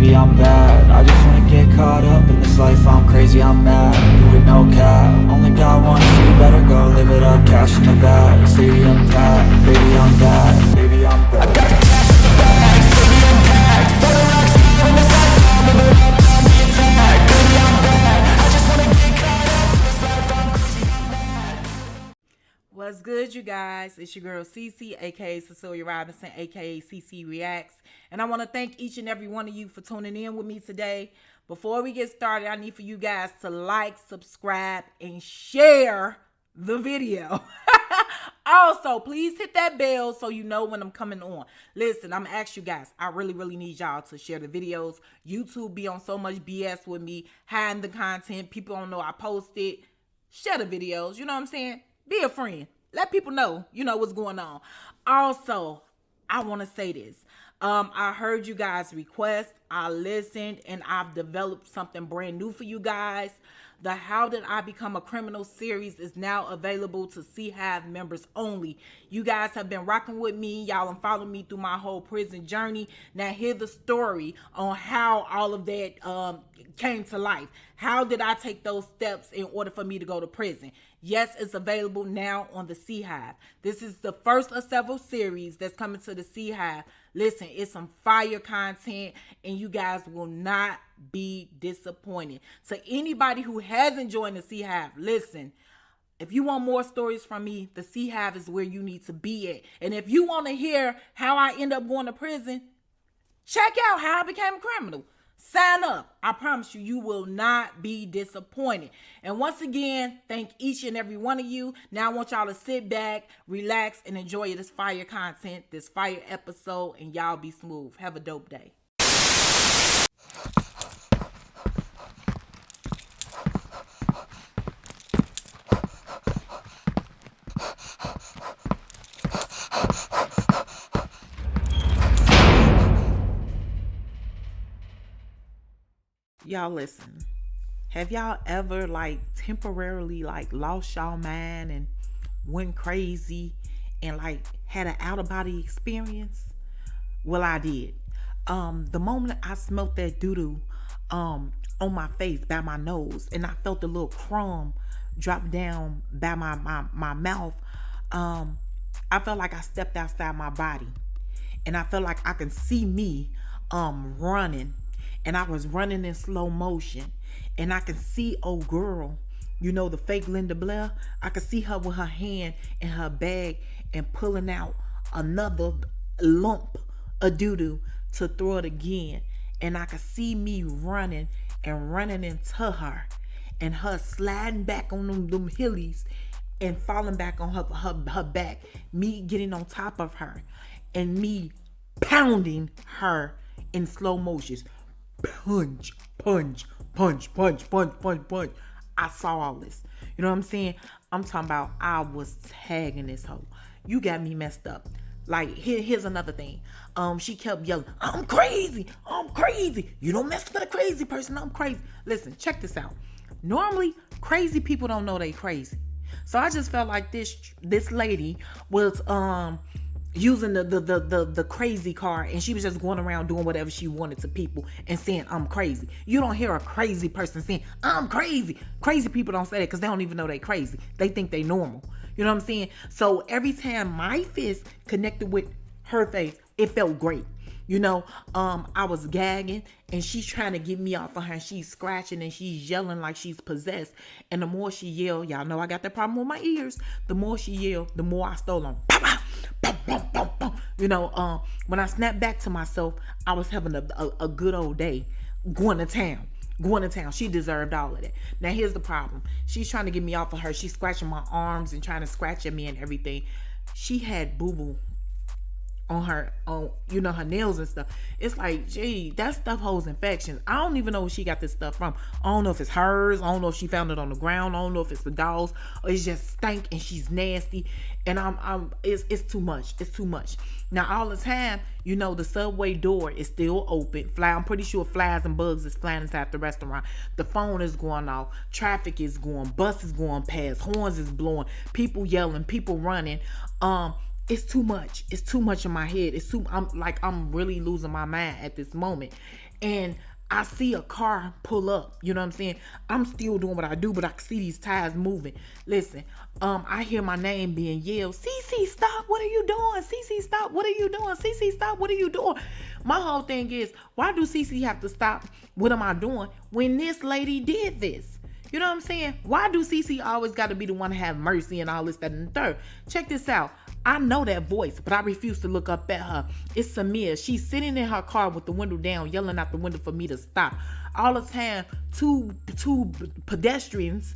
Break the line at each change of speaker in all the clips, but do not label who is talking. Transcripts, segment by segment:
maybe I'm bad. I just wanna get caught up in this life, I'm crazy, I'm mad. Do it no cap, only got one shit, better go live it up. Cash in the bag, stadium packed. Baby I'm bad, baby I'm bad. I got the cash in the bag, stadium packed. Photo rocks on the side, I'm about me attack. Baby I'm bad, I just wanna get caught up in this life, I'm crazy, I'm mad.
What's good, you guys? It's your girl Cece, aka Cecilia Robinson, aka Cece Reacts, and I want to thank each and every one of you for tuning in with me today. Before we get started, I need for you guys to like, subscribe, and share the video. Also, please hit that bell so you know when I'm coming on. Listen, I'm gonna ask you guys, I really need y'all to share the videos. YouTube be on so much BS with me, hiding the content. People don't know I post it. Share the videos, you know what I'm saying? Be a friend. Let people know, you know, what's going on. Also, I want to say this. I heard you guys' request. I listened, and I've developed something brand new for you guys. The How Did I Become a Criminal series is now available to CHAV members only. You guys have been rocking with me. Y'all have followed me through my whole prison journey. Now hear the story on how all of that came to life. How did I take those steps in order for me to go to prison? Yes, it's available now on the CHAV. This is the first of several series that's coming to the CHAV. Listen, it's some fire content, and you guys will not be disappointed. So anybody who hasn't joined the CHAV, listen, if you want more stories from me, the CHAV is where you need to be at. And if you want to hear how I end up going to prison, check out How I Became a Criminal. Sign up. I promise you, you will not be disappointed. And once again, thank each and every one of you. Now I want y'all to sit back, relax, and enjoy this fire content, this fire episode, and y'all be smooth. Have a dope day. Y'all listen. Have y'all ever temporarily lost y'all mind and went crazy and had an out of body experience? Well, I did. The moment I smelt that doo-doo on my face by my nose, and I felt a little crumb drop down by my mouth, I felt like I stepped outside my body, and I felt like I can see me running. And I was running in slow motion. And I can see old girl, you know, the fake Linda Blair. I could see her with her hand in her bag and pulling out another lump of doo-doo to throw it again. And I could see me running into her. And her sliding back on them hillies and falling back on her back. Me getting on top of her. And me pounding her in slow motions. Punch, punch, punch, punch, punch, punch, punch. I saw all this. You know what I'm saying? I'm talking about I was tagging this hoe. You got me messed up. Here's another thing. She kept yelling, I'm crazy. I'm crazy. You don't mess with a crazy person. I'm crazy. Listen, check this out. Normally, crazy people don't know they crazy. So I just felt like this lady was using the crazy card, and she was just going around doing whatever she wanted to people and saying I'm crazy. You don't hear a crazy person saying I'm crazy. Crazy people don't say that because they don't even know they crazy. They think they normal. You know what I'm saying? So every time my fist connected with her face, it felt great. You know, I was gagging, and she's trying to get me off of her, and she's scratching, and she's yelling like she's possessed. And the more she yelled, y'all know I got that problem with my ears. The more she yelled, the more I stole on. You know, when I snapped back to myself, I was having a good old day, going to town. She deserved all of that. Now here's the problem. She's trying to get me off of her. She's scratching my arms and trying to scratch at me and everything. She had boo-boo on her, you know, her nails and stuff. It's like, gee, that stuff holds infections. I don't even know where she got this stuff from. I don't know if it's hers. I don't know if she found it on the ground. I don't know if it's the dog's, or it's just stank and she's nasty. And it's too much. It's too much. Now all the time, you know, the subway door is still open. I'm pretty sure flies and bugs is flying inside the restaurant. The phone is going off. Traffic is going. Buses going past. Horns is blowing. People yelling. People running. It's too much. It's too much in my head. I'm really losing my mind at this moment. and I see a car pull up. You know what I'm saying? I'm still doing what I do, but I can see these tires moving. Listen, I hear my name being yelled. Cece, stop! What are you doing? Cece, stop! What are you doing? Cece, stop! What are you doing? My whole thing is, why do Cece have to stop? What am I doing when this lady did this? You know what I'm saying? Why do Cece always got to be the one to have mercy and all this, that, and the third? Check this out. I know that voice, but I refuse to look up at her. It's Samia. She's sitting in her car with the window down, yelling out the window for me to stop. All the time, two pedestrians,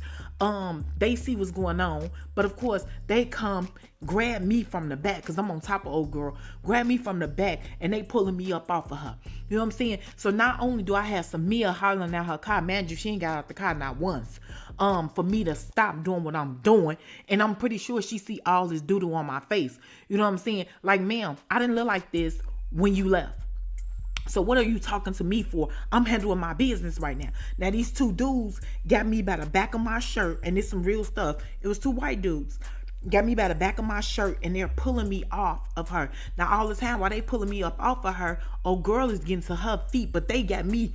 they see what's going on, but of course they come grab me from the back because I'm on top of old girl. Grab me from the back and they pulling me up off of her. You know what I'm saying? So not only do I have Samia hollering at her car, man, she ain't got out the car not once. For me to stop doing what I'm doing, and I'm pretty sure she see all this doodle on my face. You know what I'm saying? Like, ma'am, I didn't look like this when you left. So what are you talking to me for? I'm handling my business right now. Now these two dudes got me by the back of my shirt, and it's some real stuff. It was two white dudes. Got me by the back of my shirt, and they're pulling me off of her. Now all the time while they pulling me up off of her, old girl is getting to her feet, but they got me,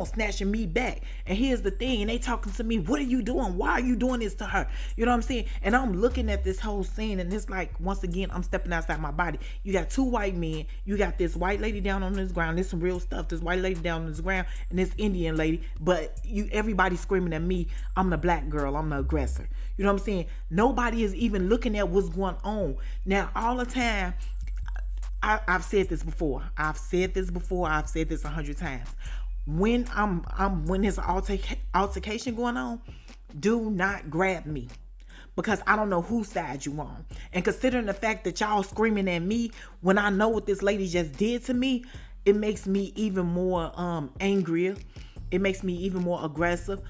snatching me back. And here's the thing, and they talking to me, what are you doing? Why are you doing this to her? You know what I'm saying? And I'm looking at this whole scene, and it's like, once again, I'm stepping outside my body. You got two white men, you got this white lady down on this ground, there's some real stuff, this white lady down on this ground, and this Indian lady, but everybody screaming at me, I'm the black girl, I'm the aggressor. You know what I'm saying? Nobody is even looking at what's going on. Now, all the time, I've said this before. I've said this 100 times. When when there's an altercation going on, do not grab me, because I don't know whose side you on. And considering the fact that y'all screaming at me when I know what this lady just did to me, it makes me even more angrier. It makes me even more aggressive.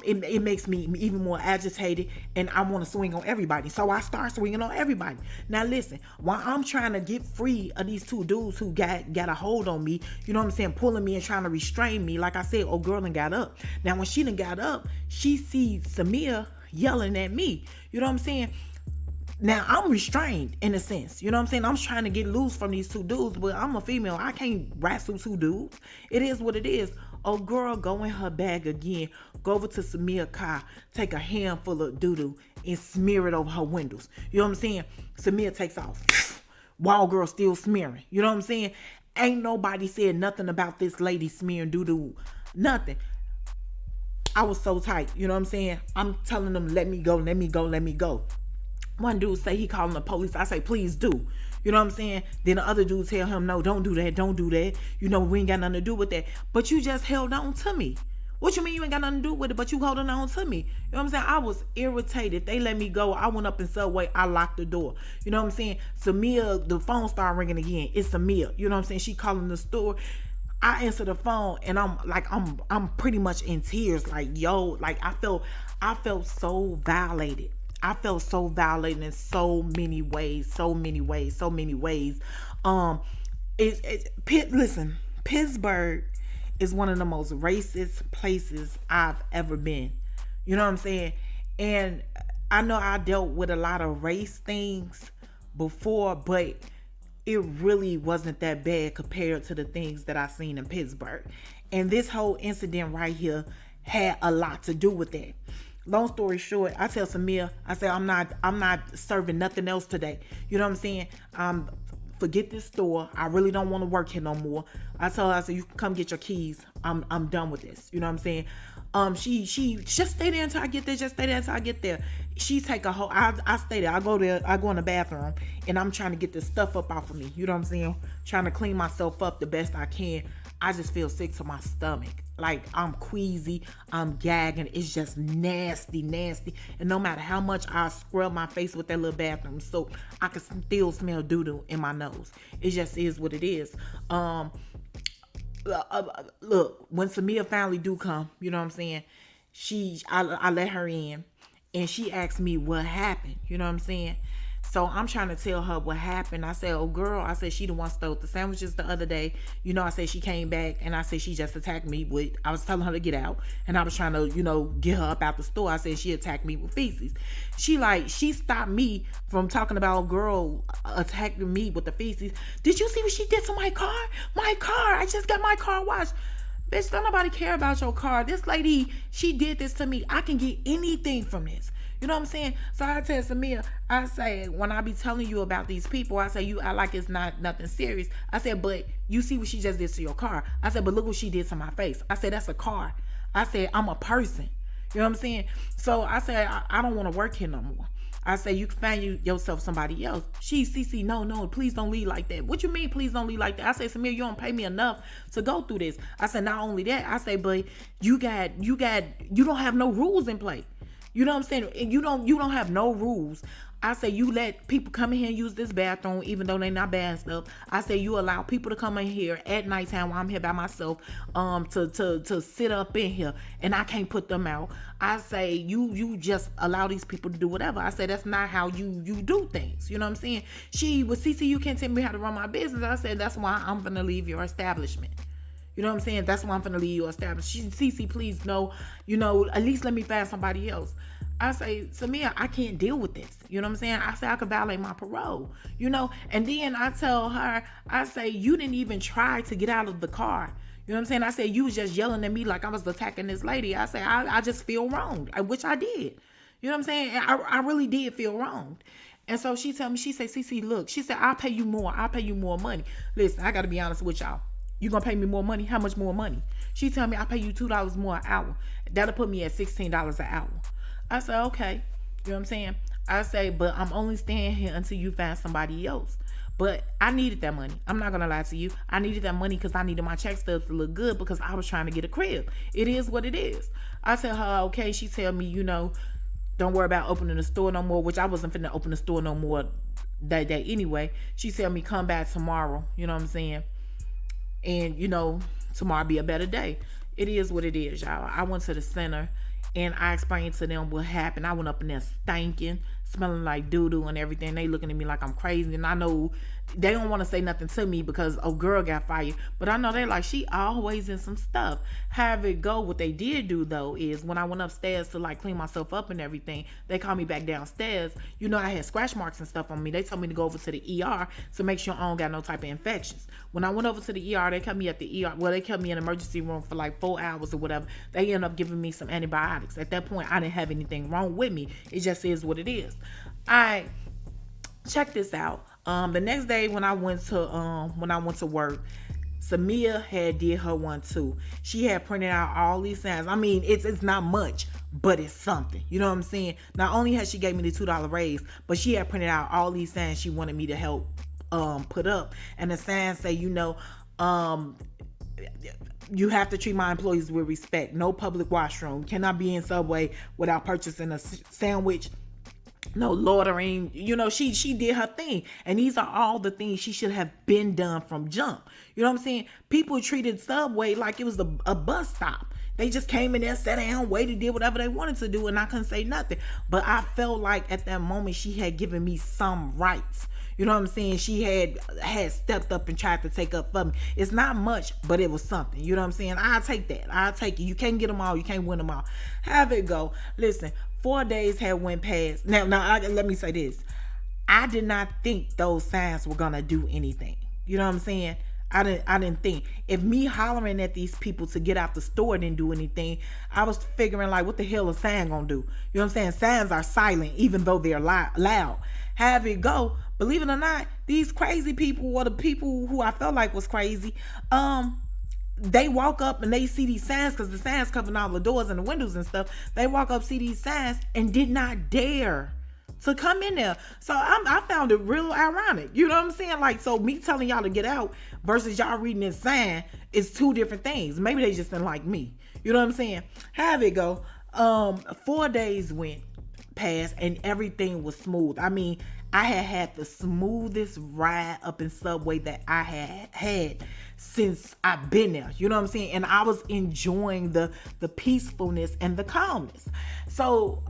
It makes me even more agitated, and I want to swing on everybody. So I start swinging on everybody. Now listen, while I'm trying to get free of these two dudes who got a hold on me, you know what I'm saying, pulling me and trying to restrain me, like I said, old girl done got up. Now when she done got up, she sees Samia yelling at me. You know what I'm saying? Now I'm restrained in a sense, you know what I'm saying? I'm trying to get loose from these two dudes, but I'm a female. I can't wrestle two dudes. It is what it is. Oh girl, go in her bag again. Go over to Samia's car, take a handful of doo-doo and smear it over her windows. You know what I'm saying? Samia takes off. Wild girl still smearing. You know what I'm saying? Ain't nobody said nothing about this lady smearing doo-doo. Nothing. I was so tight. You know what I'm saying? I'm telling them, let me go, let me go, let me go. One dude say he calling the police. I say, please do. You know what I'm saying? Then the other dude tell him, no, don't do that. Don't do that. We ain't got nothing to do with that. But you just held on to me. What you mean you ain't got nothing to do with it, but you holding on to me? You know what I'm saying? I was irritated. They let me go. I went up in Subway. I locked the door. You know what I'm saying? Samia, the phone started ringing again. It's Samia. You know what I'm saying? She calling the store. I answer the phone and I'm pretty much in tears. Like, yo, like I felt so violated. I felt so violated in so many ways. Listen, Pittsburgh is one of the most racist places I've ever been. You know what I'm saying? And I know I dealt with a lot of race things before, but it really wasn't that bad compared to the things that I seen in Pittsburgh. And this whole incident right here had a lot to do with that. Long story short, I tell Samia, I say, I'm not serving nothing else today. You know what I'm saying? Forget this store. I really don't want to work here no more. I told her, I said, you can come get your keys. I'm done with this. You know what I'm saying? She just stay there until I get there. Just stay there until I get there. She take a whole, I stay there. I go there. I go in the bathroom and I'm trying to get this stuff up off of me. You know what I'm saying? Trying to clean myself up the best I can. I just feel sick to my stomach. Like I'm queasy, I'm gagging. It's just nasty. And no matter how much I scrub my face with that little bathroom soap, I can still smell doo-doo in my nose. It just is what it is. Look, when Samia finally do come, you know what I'm saying? I let her in and she asked me what happened. You know what I'm saying? So I'm trying to tell her what happened. I said, oh girl, I said she the one stole the sandwiches the other day. I said she came back and I said she just attacked me with, I was telling her to get out and I was trying to, get her up out the store. I said she attacked me with feces. She stopped me from talking about a girl attacking me with the feces. Did you see what she did to my car? My car, I just got my car washed. Bitch, don't nobody care about your car. This lady, she did this to me. I can get anything from this. You know what I'm saying? So I tell Samia, I say, when I be telling you about these people, I say, you act like it's not nothing serious. I said, but you see what she just did to your car. I said, but look what she did to my face. I said, that's a car. I said, I'm a person. You know what I'm saying? So I said, I don't want to work here no more. I say, you can find yourself somebody else. Cece, no, please don't leave like that. What you mean, please don't leave like that? I say, Samir, you don't pay me enough to go through this. I said, not only that, I say, but you don't have no rules in play. You know what I'm saying? And you don't have no rules. I say you let people come in here and use this bathroom even though they not bad stuff. I say you allow people to come in here at nighttime while I'm here by myself to sit up in here and I can't put them out. I say you just allow these people to do whatever. I say that's not how you do things. You know what I'm saying? She was Cece, you can't tell me how to run my business. I said that's why I'm gonna leave your establishment. You know what I'm saying? That's why I'm finna leave you established. Cece, please, no. At least let me find somebody else. I say, Samia, I can't deal with this. You know what I'm saying? I say I could violate my parole. And then I tell her, I say, you didn't even try to get out of the car. You know what I'm saying? I say, you was just yelling at me like I was attacking this lady. I say, I just feel wronged, which I did. You know what I'm saying? I really did feel wronged. And so she tell me, she said, Cece, look, she said, I'll pay you more. I'll pay you more money. Listen, I got to be honest with y'all. You gonna pay me more money? How much more money? She tell me I'll pay you $2 more an hour. That'll put me at $16 an hour. I say, okay. You know what I'm saying? I say, but I'm only staying here until you find somebody else. But I needed that money. I'm not gonna lie to you. I needed that money because I needed my check stubs to look good because I was trying to get a crib. It is what it is. I tell her, okay. She tell me, don't worry about opening the store no more, which I wasn't finna open the store no more that day anyway. She tell me come back tomorrow. You know what I'm saying? And, tomorrow be a better day. It is what it is, y'all. I went to the center and I explained to them what happened. I went up in there stinking, smelling like doo-doo and everything. They looking at me like I'm crazy. And I know they don't want to say nothing to me because a girl got fired. But I know they like, she always in some stuff. However it go, what they did do, though, is when I went upstairs to, clean myself up and everything, they called me back downstairs. I had scratch marks and stuff on me. They told me to go over to the ER to make sure I don't got no type of infections. When I went over to the ER, they kept me at the ER. Well, they kept me in the emergency room for 4 hours or whatever. They ended up giving me some antibiotics. At that point, I didn't have anything wrong with me. It just is what it is. Check this out. The next day when I went to work, Samia had did her one too. She had printed out all these signs. I mean, it's not much, but it's something. You know what I'm saying? Not only had she gave me the $2 raise, but she had printed out all these signs she wanted me to help put up. And the signs say, you have to treat my employees with respect. No public washroom. Cannot be in Subway without purchasing a sandwich. No loitering. She did her thing. And these are all the things she should have been done from jump. You know what I'm saying? People treated Subway like it was a bus stop. They just came in there, sat down, waited, did whatever they wanted to do, and I couldn't say nothing. But I felt like at that moment she had given me some rights. You know what I'm saying? She had stepped up and tried to take up for me. It's not much, but it was something. You know what I'm saying? I'll take that. I'll take it. You can't get them all. You can't win them all. Have it go. Listen, 4 days had went past. Now, let me say this. I did not think those signs were going to do anything. You know what I'm saying? I didn't think. If me hollering at these people to get out the store didn't do anything, I was figuring what the hell is sign gonna do? You know what I'm saying? Signs are silent even though they're loud. Have it go. Believe it or not, these crazy people, or the people who I felt like was crazy, they walk up and they see these signs because the signs covering all the doors and the windows and stuff. They walk up, see these signs, and did not dare to come in there. So I found it real ironic. You know what I'm saying? So me telling y'all to get out versus y'all reading this sign is two different things. Maybe they just didn't like me. You know what I'm saying? Have it go. 4 days went past and everything was smooth. I mean, I had the smoothest ride up in Subway that I had since I've been there. You know what I'm saying? And I was enjoying the peacefulness and the calmness. So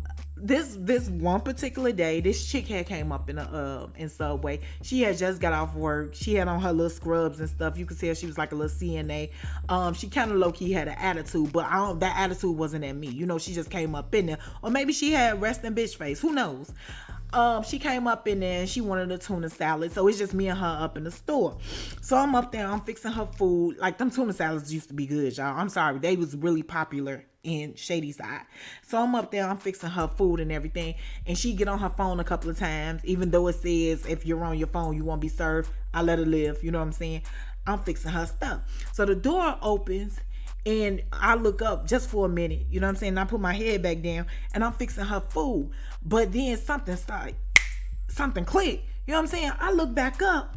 this one particular day, this chick had came up in Subway. She had just got off work. She had on her little scrubs and stuff. You could tell she was like a little CNA. She kind of low-key had an attitude, but that attitude wasn't at me. She just came up in there. Or maybe she had resting bitch face. Who knows? She came up in there and she wanted a tuna salad. So it's just me and her up in the store. So I'm up there, I'm fixing her food. Like, them tuna salads used to be good, y'all. I'm sorry. They was really popular in Shady Side. So I'm up there, I'm fixing her food and everything. And she get on her phone a couple of times. Even though it says if you're on your phone, you won't be served. I let her live. You know what I'm saying? I'm fixing her stuff. So the door opens. And I look up just for a minute, you know what I'm saying? I put my head back down and I'm fixing her food. But then something clicked. You know what I'm saying? I look back up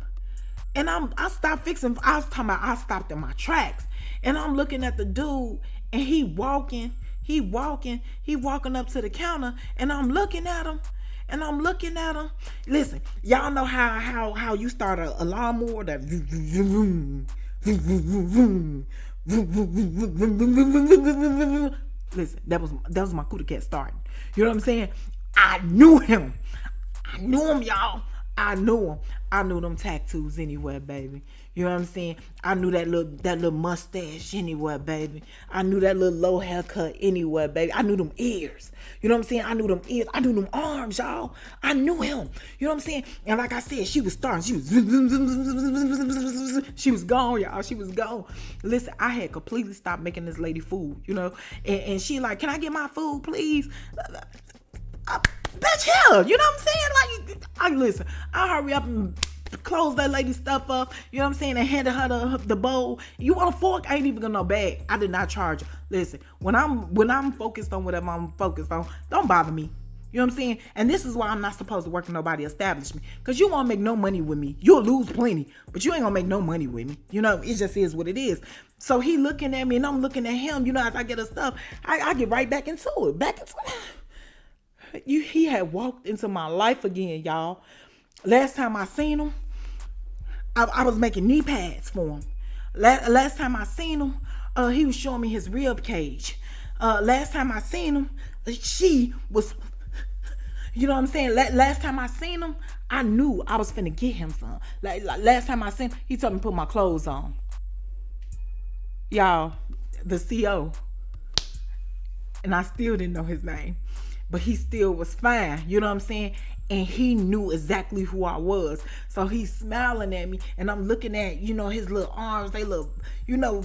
and I stopped fixing. I stopped in my tracks. And I'm looking at the dude and he walking up to the counter and I'm looking at him. Listen, y'all know how you start a lawnmower that listen, that was my cootie cat starting. You know what I'm saying? I knew him, y'all. I knew them tattoos anywhere, baby. You know what I'm saying? I knew that little mustache anywhere, baby. I knew that little low haircut anywhere, baby. I knew them ears. You know what I'm saying? I knew them ears. I knew them arms, y'all. I knew him. You know what I'm saying? And like I said, she was starting. She was gone, y'all. She was gone. Listen, I had completely stopped making this lady food, and she like, can I get my food, please? Bitch, hell, you know what I'm saying? Listen, I hurry up and close that lady's stuff up, you know what I'm saying, and handed her the bowl. You want a fork? I ain't even gonna bag. I did not charge her. Listen, when I'm focused on whatever I'm focused on, don't bother me. You know what I'm saying? And this is why I'm not supposed to work in nobody's establishment. Because you won't make no money with me. You'll lose plenty, but you ain't gonna make no money with me. It just is what it is. So he looking at me and I'm looking at him, as I get her stuff, I get right back into it. He had walked into my life again, y'all. Last time I seen him, I was making knee pads for him. Last time I seen him, he was showing me his rib cage. Last time I seen him, she was, you know what I'm saying? Last time I seen him, I knew I was finna get him some. Like last time I seen him, he told me to put my clothes on. Y'all, the CO. And I still didn't know his name. But he still was fine, you know what I'm saying? And he knew exactly who I was. So he's smiling at me and I'm looking at, his little arms, they look, he got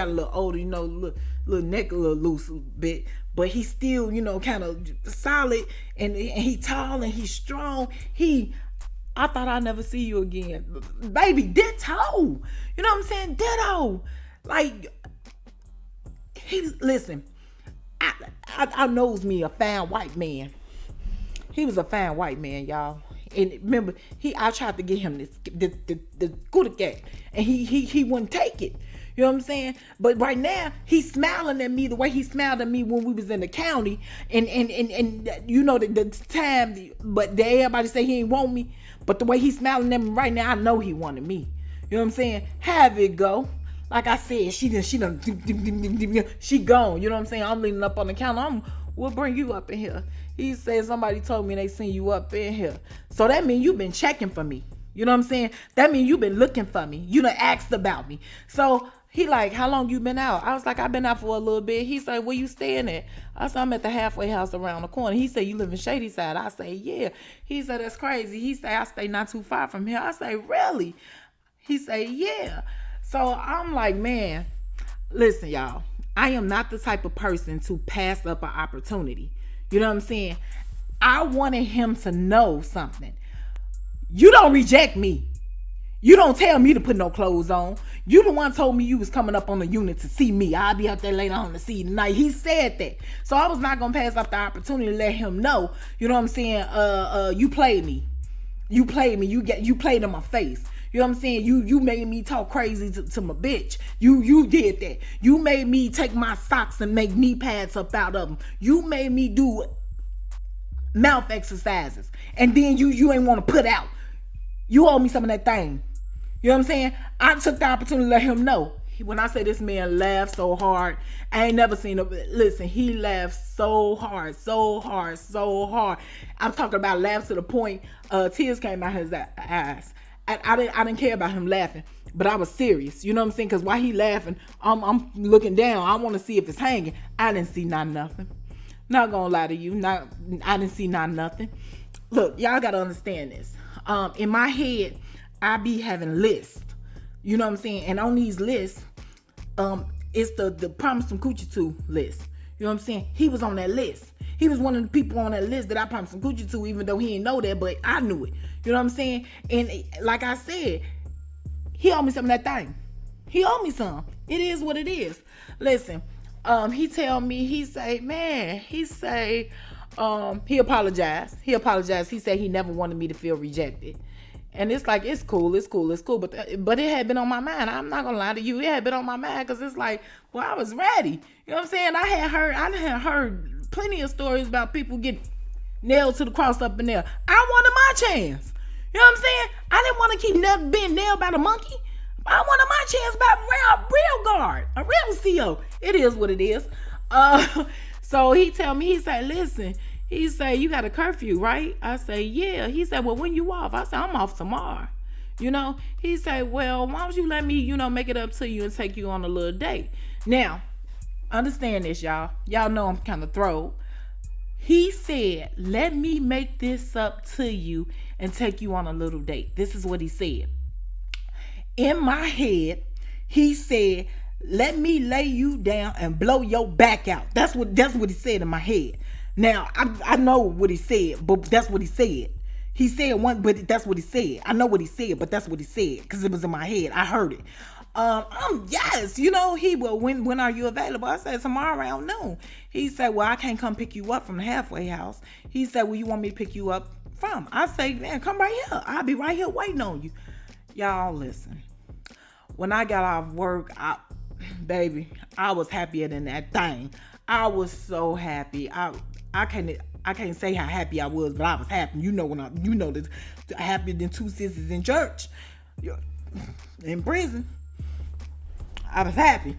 a little older, little neck a little loose a bit, but he's still, kind of solid and he tall and he's strong. I thought I'd never see you again. Baby, ditto. You know what I'm saying? Ditto. Like, listen, I knows me a fine white man. He was a fine white man, y'all. And remember, I tried to get him the cootie cat, and he wouldn't take it. You know what I'm saying? But right now, he's smiling at me the way he smiled at me when we was in the county, and the time. But everybody say he ain't want me, but the way he's smiling at me right now, I know he wanted me. You know what I'm saying? Have it go. Like I said, she gone. You know what I'm saying? I'm leaning up on the counter. We'll bring you up in here. He said somebody told me they seen you up in here. So that means you've been checking for me. You know what I'm saying? That means you've been looking for me. You done asked about me. So he like, how long you been out? I was like, I've been out for a little bit. He said, where you staying at? I said, I'm at the halfway house around the corner. He said, you live in Shady Side? I say, yeah. He said, that's crazy. He said, I stay not too far from here. I say, really? He said, yeah. So I'm like, man, listen, y'all, I am not the type of person to pass up an opportunity. You know what I'm saying? I wanted him to know something. You don't reject me. You don't tell me to put no clothes on. You the one told me you was coming up on the unit to see me. I'll be up there later on to see you tonight. He said that. So I was not going to pass up the opportunity to let him know, you know what I'm saying? You played me. You played me. You played in my face. You know what I'm saying? You made me talk crazy to my bitch. You did that. You made me take my socks and make knee pads up out of them. You made me do mouth exercises. And then you ain't want to put out. You owe me some of that thing. You know what I'm saying? I took the opportunity to let him know. When I say this man laughed so hard, I ain't never seen him. Listen, he laughed so hard, so hard, so hard. I'm talking about laugh to the point tears came out his eyes. I didn't care about him laughing, but I was serious. You know what I'm saying? Because while he laughing, I'm looking down. I want to see if it's hanging. I didn't see nothing. Not gonna lie to you. I didn't see nothing. Look, y'all gotta understand this. In my head, I be having lists. You know what I'm saying? And on these lists, it's the promise some coochie to list. You know what I'm saying? He was on that list. He was one of the people on that list that I promised some coochie to, even though he didn't know that, but I knew it. You know what I'm saying? And like I said, he owed me some of that thing. He owed me some. It is what it is. Listen, he tell me, he apologized. He apologized. He said he never wanted me to feel rejected. And it's like, it's cool. But it had been on my mind. I'm not gonna lie to you. It had been on my mind because it's like, well, I was ready. You know what I'm saying? I had heard plenty of stories about people getting nailed to the cross up in there. I wanted my chance. You know what I'm saying? I didn't want to keep being nailed by the monkey. I wanted my chance by real guard, a real CO. It is what it is. So he tell me, he said, listen, he said, you got a curfew, right? I say, yeah. He said, well, when you off? I said, I'm off tomorrow. You know, he said, well, why don't you let me, make it up to you and take you on a little date? Now, understand this, y'all. Y'all know I'm kind of throwed. He said, let me make this up to you and take you on a little date. This is what he said. In my head, he said, let me lay you down and blow your back out. That's what he said in my head. Now, I know what he said, but that's what he said. He said one, but that's what he said. I know what he said, but that's what he said because it was in my head. I heard it. Yes, he will. When are you available? I said tomorrow around noon. He said, well, I can't come pick you up from the halfway house. He said, well, you want me to pick you up from? I say, man, come right here. I'll be right here waiting on you. Y'all listen. When I got off work, baby, I was happier than that thing. I was so happy. I can't say how happy I was, but I was happy. This happier than two sisters in church, in prison. I was happy.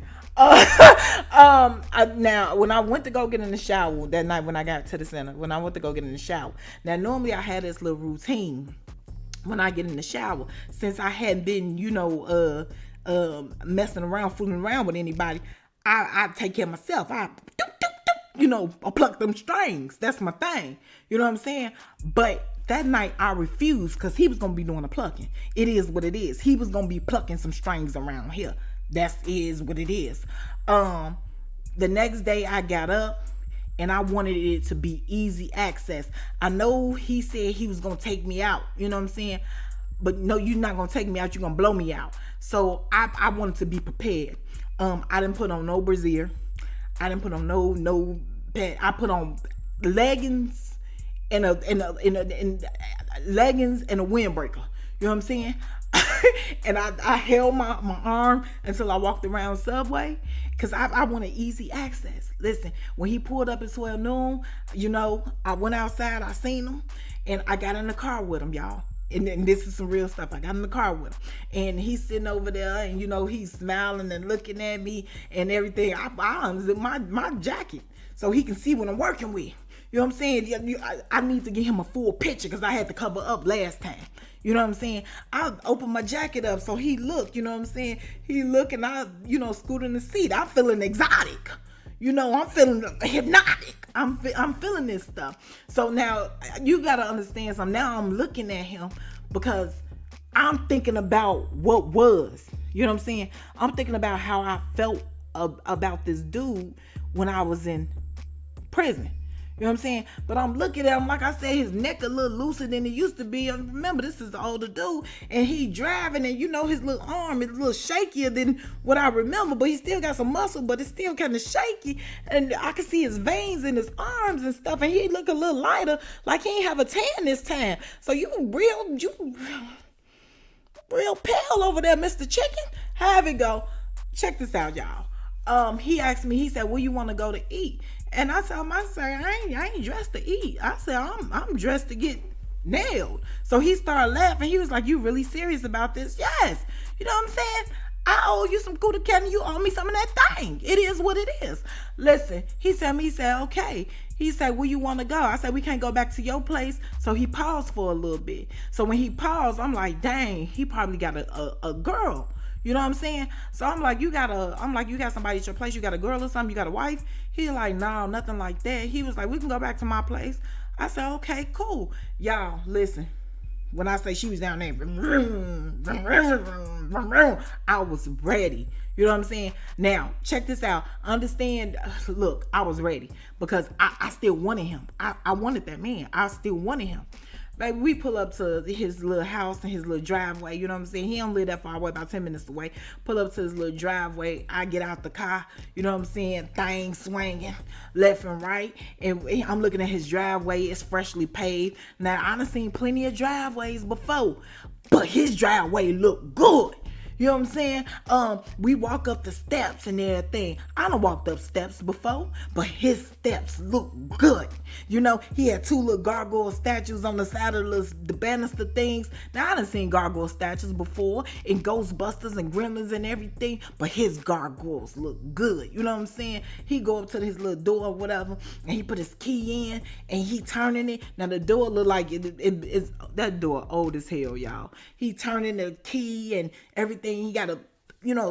Now when I went to go get in the shower that night when I got to the center, when I went to go get in the shower. Now normally I had this little routine when I get in the shower, since I hadn't been, messing around, fooling around with anybody. I take care of myself. I pluck them strings. That's my thing. You know what I'm saying? But that night I refused because he was going to be doing the plucking. It is what it is. He was going to be plucking some strings around here. That is what it is. The next day I got up and I wanted it to be easy access. I know he said he was going to take me out. You know what I'm saying? But no, you're not going to take me out. You're going to blow me out. So I wanted to be prepared. I didn't put on no brassiere. I didn't put on no pant. I put on leggings and a windbreaker. You know what I'm saying? And I held my arm until I walked around Subway because I wanted easy access. Listen, when he pulled up at 12 noon, I went outside, I seen him, and I got in the car with him, y'all. And this is some real stuff. I got in the car with him, and he's sitting over there, and he's smiling and looking at me and everything. I unzipped my jacket so he can see what I'm working with. You know what I'm saying? I need to get him a full picture because I had to cover up last time. You know what I'm saying? I opened my jacket up so he looked. You know what I'm saying? He looked, and I, scoot in the seat. I'm feeling exotic. I'm feeling hypnotic. I'm feeling this stuff. So now you gotta understand something. Now I'm looking at him because I'm thinking about what was. You know what I'm saying? I'm thinking about how I felt about this dude when I was in prison. You know what I'm saying? But I'm looking at him, like I said, his neck a little looser than it used to be. And remember, this is the older dude, and he driving, and his little arm is a little shakier than what I remember, but he still got some muscle, but it's still kind of shaky, and I can see his veins in his arms and stuff, and he look a little lighter, like he ain't have a tan this time. So you real pale over there, Mr. Chicken. Have it go. Check this out, y'all. He asked me, he said, where you want to go to eat? And I told him, I ain't dressed to eat. I said, I'm dressed to get nailed. So he started laughing. He was like, you really serious about this? Yes. You know what I'm saying? I owe you some Gouda cat and you owe me some of that thing. It is what it is. Listen, he said, okay. He said, where you want to go? I said, we can't go back to your place. So he paused for a little bit. So when he paused, I'm like, dang, he probably got a girl. You know what I'm saying? So I'm like, you got somebody at your place, you got a girl or something, you got a wife? He like, no, nothing like that. He was like, we can go back to my place. I said, okay, cool. Y'all, listen. When I say she was down there, I was ready. You know what I'm saying? Now, check this out. Understand, look, I was ready because I still wanted him. I wanted that man. I still wanted him. Baby, we pull up to his little house and his little driveway. You know what I'm saying? He don't live that far away, about 10 minutes away. Pull up to his little driveway. I get out the car. You know what I'm saying? Thing swinging left and right. And I'm looking at his driveway. It's freshly paved. Now, I done seen plenty of driveways before, but his driveway looked good. You know what I'm saying? We walk up the steps and everything. I done walked up steps before, but his steps look good. You know, he had 2 little gargoyle statues on the side of the banister things. Now, I done seen gargoyle statues before in Ghostbusters and Gremlins and everything, but his gargoyles look good. You know what I'm saying? He go up to his little door or whatever, and he put his key in, and he turning it. Now, the door look like it's that door old as hell, y'all. He turning the key and everything. He got to,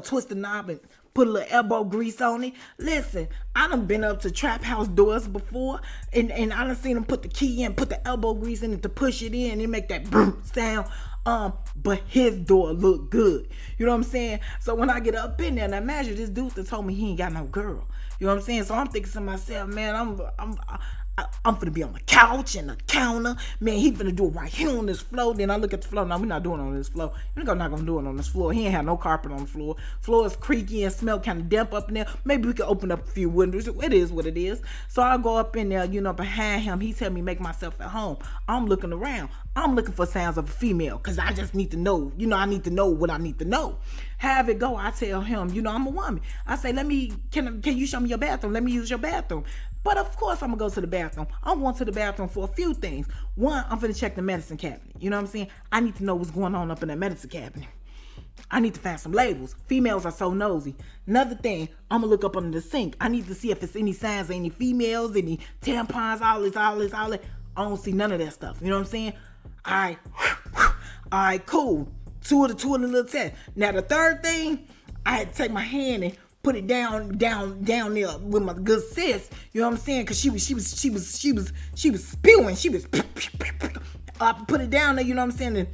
twist the knob and put a little elbow grease on it. Listen, I done been up to trap house doors before, and I done seen him put the key in, put the elbow grease in it to push it in and make that boom sound. But his door looked good. You know what I'm saying? So when I get up in there, and imagine this dude that told me he ain't got no girl. You know what I'm saying? So I'm thinking to myself, man, I'm finna be on the couch and the counter. Man, he finna do it right here on this floor. Then I look at the floor. No, we're not doing it on this floor. We're not gonna do it on this floor. He ain't have no carpet on the floor. Floor is creaky and smell kind of damp up in there. Maybe we can open up a few windows. It is what it is. So I go up in there, behind him. He tell me make myself at home. I'm looking around. I'm looking for sounds of a female because I just need to know. I need to know what I need to know. Have it go. I tell him, I'm a woman. I say, can you show me your bathroom? Let me use your bathroom. But of course I'm gonna go to the bathroom. I'm going to the bathroom for a few things. One, I'm finna check the medicine cabinet. You know what I'm saying? I need to know what's going on up in that medicine cabinet. I need to find some labels. Females are so nosy. Another thing, I'm gonna look up under the sink. I need to see if it's any signs of any females, any tampons, all this. I don't see none of that stuff. You know what I'm saying? All right, cool. Two of the little tests. Now the third thing, I had to take my hand and put it down there with my good sis. You know what I'm saying? Cause she was spewing. She was I put it down there. You know what I'm saying? And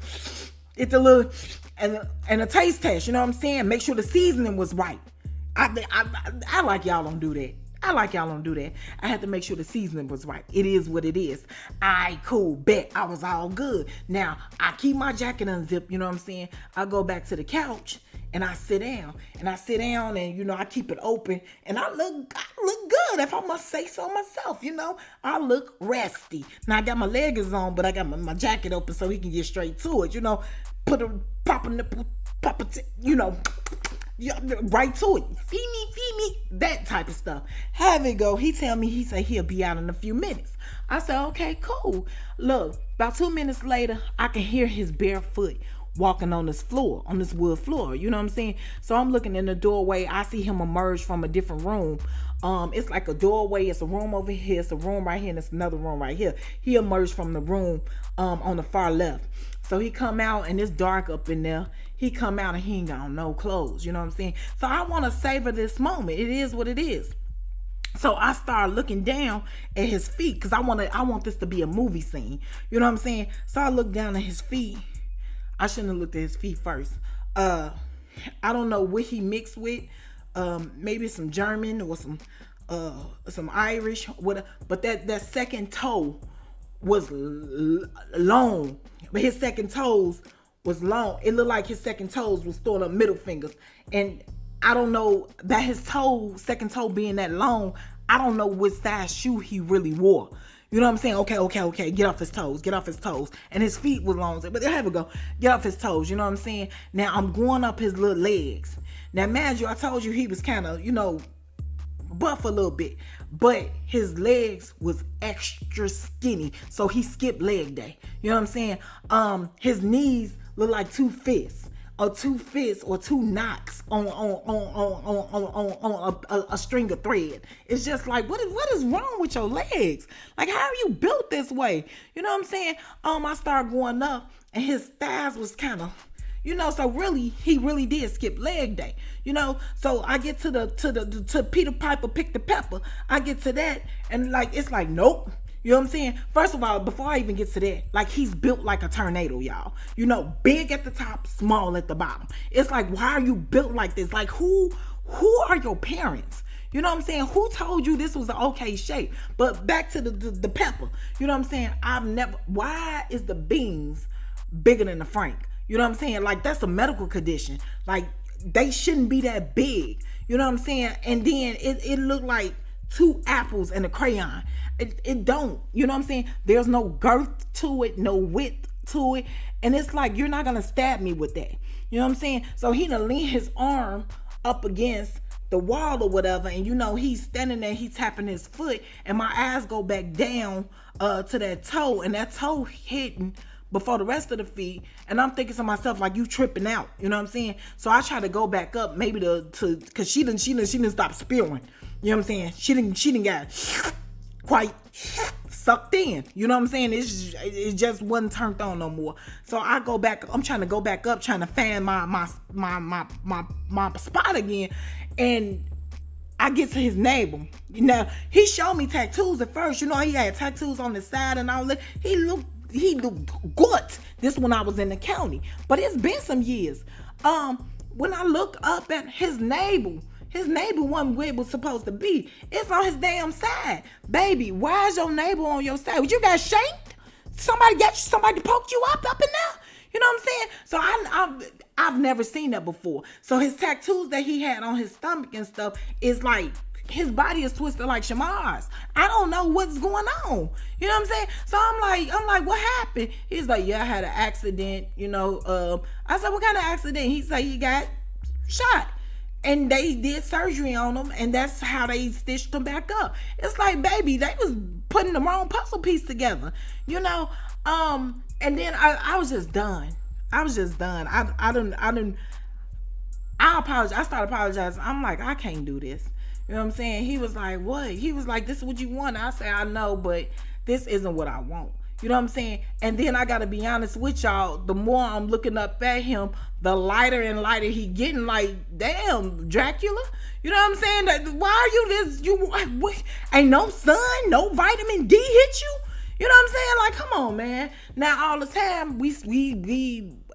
it's a little and a taste test. You know what I'm saying? Make sure the seasoning was right. I like y'all don't do that. I had to make sure the seasoning was right. It is what it is. Cool, bet. I was all good. Now, I keep my jacket unzipped, you know what I'm saying? I go back to the couch and I sit down. And I keep it open. And I look good, if I must say so myself, I look resty. Now, I got my leggings on, but I got my jacket open so he can get straight to it, pop a nipple, right to it. Feed me, that type of stuff. Have it go. He say he'll be out in a few minutes. I said, okay, cool. Look, about 2 minutes later, I can hear his bare foot walking on this wood floor. You know what I'm saying? So I'm looking in the doorway. I see him emerge from a different room. It's like a doorway. It's a room over here. It's a room right here, and it's another room right here. He emerged from the room on the far left. So he come out, and it's dark up in there. He come out, and he ain't got no clothes. You know what I'm saying? So I want to savor this moment. It is what it is. So I start looking down at his feet because I want this to be a movie scene. You know what I'm saying? So I look down at his feet. I shouldn't have looked at his feet first. I don't know what he mixed with. Maybe some German or some Irish, whatever. But that second toe was long. But his second toes was long. It looked like his second toes was throwing up middle fingers. And I don't know that his second toe being that long, I don't know what size shoe he really wore. You know what I'm saying? Okay. Get off his toes. And his feet was long. But there we go. Get off his toes. You know what I'm saying? Now I'm going up his little legs. Now, mind you, I told you he was kind of, buff a little bit. But his legs was extra skinny. So he skipped leg day. You know what I'm saying? His knees look like 2 fists. or two fits or two knocks on a string of thread. It's just like, what is wrong with your legs? Like, how are you built this way? You know what I'm saying? I started going up, and his thighs was kind of, so really, he really did skip leg day, so I get to Peter Piper pick the pepper. I get to that, and like, it's like, nope. You know what I'm saying? First of all, before I even get to that, like, he's built like a tornado, y'all. Big at the top, small at the bottom. It's like, why are you built like this? Like, who are your parents? You know what I'm saying? Who told you this was an okay shape? But back to the pepper. You know what I'm saying? Why is the beans bigger than the frank? You know what I'm saying? Like, that's a medical condition. Like, they shouldn't be that big. You know what I'm saying? And then it looked like two apples and a crayon. It don't. You know what I'm saying? There's no girth to it, no width to it. And it's like, you're not going to stab me with that. You know what I'm saying? So he done lean his arm up against the wall or whatever. And he's standing there, he's tapping his foot. And my eyes go back down to that toe. And that toe hitting before the rest of the feet, and I'm thinking to myself, like, you tripping out, you know what I'm saying? So I try to go back up, maybe cause she didn't stop spewing, you know what I'm saying? She didn't get quite sucked in, you know what I'm saying? It just wasn't turned on no more. So I go back, I'm trying to go back up, trying to fan my spot again, and I get to his navel. He showed me tattoos at first. He had tattoos on the side and all that. He looked good. This when I was in the county, but it's been some years. When I look up at his navel wasn't where it was supposed to be. It's on his damn side. Baby, why is your navel on your side? You got shanked? Somebody poked you up in there? You know what I'm saying? So I've never seen that before. So his tattoos that he had on his stomach and stuff is like, his body is twisted like Shamar's. I don't know what's going on. You know what I'm saying? So I'm like, what happened? He's like, yeah, I had an accident. I said, what kind of accident? He said he got shot. And they did surgery on him, and that's how they stitched him back up. It's like, baby, they was putting the wrong puzzle piece together. And then I was just done. I apologize. I started apologizing. I'm like, I can't do this. You know what I'm saying? He was like, what? He was like, this is what you want. I say, I know, but this isn't what I want. You know what I'm saying? And then I got to be honest with y'all. The more I'm looking up at him, the lighter and lighter he getting. Like, damn, Dracula. You know what I'm saying? Why are you this? Ain't no sun, no vitamin D hit you? You know what I'm saying? Like, come on, man. Now, all the time,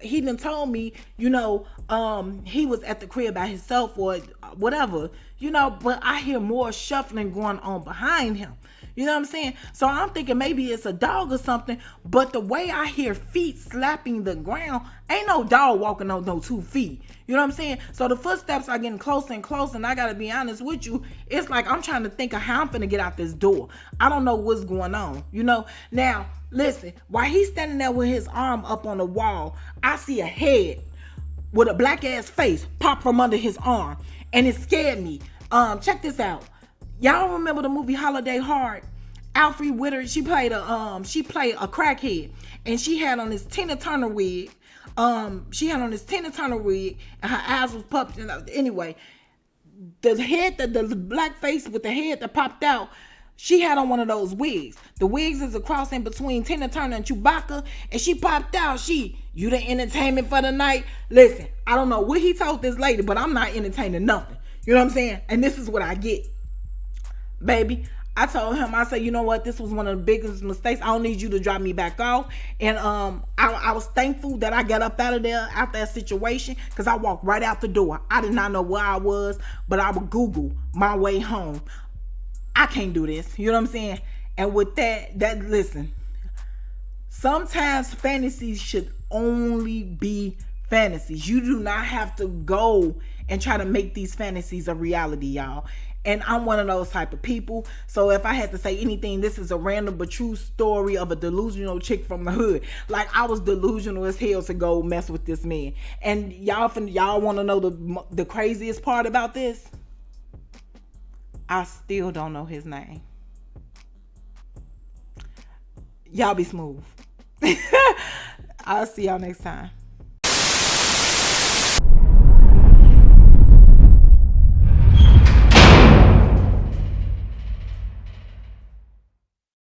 he done told me, he was at the crib by himself or whatever, but I hear more shuffling going on behind him. You know what I'm saying? So I'm thinking maybe it's a dog or something, but the way I hear feet slapping the ground, ain't no dog walking on no 2 feet. You know what I'm saying? So the footsteps are getting closer and closer, and I gotta be honest with you, it's like I'm trying to think of how I'm finna get out this door. I don't know what's going on, Now, listen, while he's standing there with his arm up on the wall, I see a head with a black ass face pop from under his arm, and it scared me. Check this out. Y'all remember the movie Holiday Hard? Alfre Woodard, she played a crackhead, and she had on this Tina Turner wig. And her eyes was puffed. Anyway, the head, the black face with the head that popped out, she had on one of those wigs. The wigs is a cross in between Tina Turner and Chewbacca, and she popped out. You the entertainment for the night. Listen, I don't know what he told this lady, but I'm not entertaining nothing. You know what I'm saying? And this is what I get. Baby, I told him, I said, you know what? This was one of the biggest mistakes. I don't need you to drop me back off. And I was thankful that I got up out of there, out that situation, because I walked right out the door. I did not know where I was, but I would Google my way home. I can't do this. You know what I'm saying? And with that listen, sometimes fantasies should only be fantasies. You do not have to go and try to make these fantasies a reality, y'all. And I'm one of those type of people. So if I had to say anything, this is a random but true story of a delusional chick from the hood. Like, I was delusional as hell to go mess with this man. And y'all want to know the craziest part about this? I still don't know his name. Y'all be smooth. I'll see y'all next time.